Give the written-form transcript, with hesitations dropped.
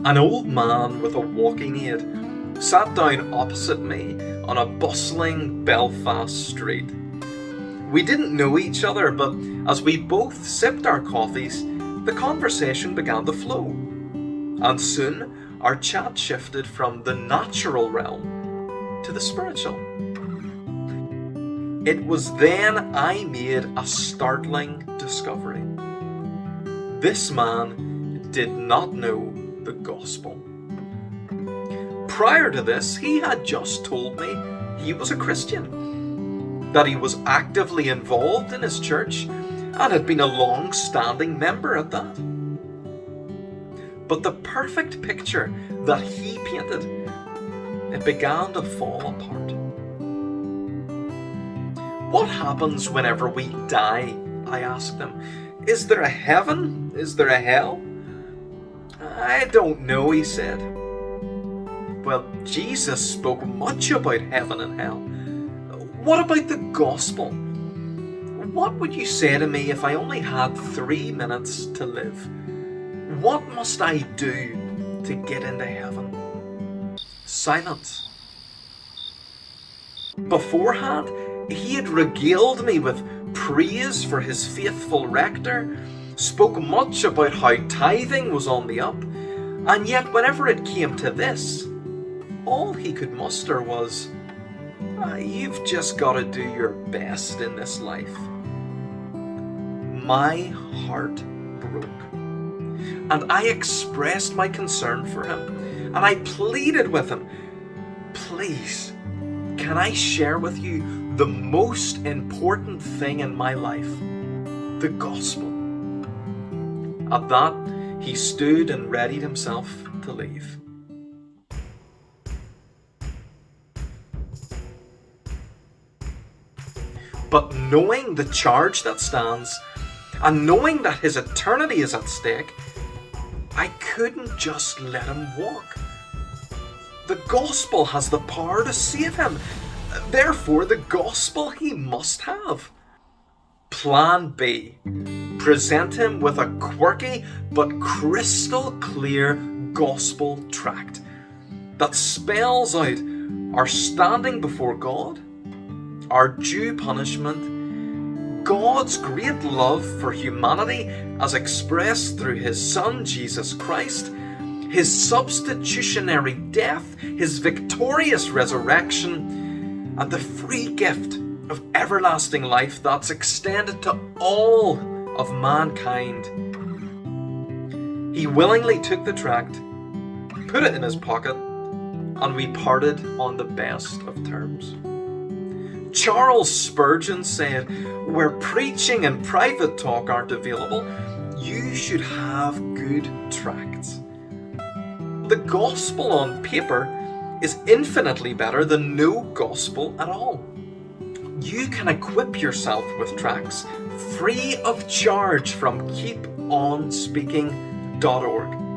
An old man with a walking aid sat down opposite me on a bustling Belfast street. We didn't know each other, but as we both sipped our coffees, the conversation began to flow. And soon our chat shifted from the natural realm to the spiritual. It was then I made a startling discovery. This man did not know the gospel. Prior to this, he had just told me he was a Christian, that he was actively involved in his church and had been a long-standing member at that. But the perfect picture that he painted, it began to fall apart. What happens whenever we die? I asked him. Is there a heaven? Is there a hell? I don't know, he said. Well, Jesus spoke much about heaven and hell. What about the gospel? What would you say to me if I only had 3 minutes to live? What must I do to get into heaven? Silence. Beforehand, he had regaled me with praise for his faithful rector, spoke much about how tithing was on the up, and yet whenever it came to this, all he could muster was, you've just got to do your best in this life. My heart broke, and I expressed my concern for him, and I pleaded with him, please, can I share with you the most important thing in my life, the gospel? At that, he stood and readied himself to leave. But knowing the charge that stands, and knowing that his eternity is at stake, I couldn't just let him walk. The gospel has the power to save him. Therefore, the gospel he must have. Plan B. Present him with a quirky but crystal clear gospel tract that spells out our standing before God, our due punishment, God's great love for humanity as expressed through his Son Jesus Christ, his substitutionary death, his victorious resurrection, and the free gift of everlasting life that's extended to all of mankind. He willingly took the tract, put it in his pocket, and we parted on the best of terms. Charles Spurgeon said, where preaching and private talk aren't available, you should have good tracts. The gospel on paper is infinitely better than no gospel at all. You can equip yourself with tracts free of charge from keeponspeaking.org.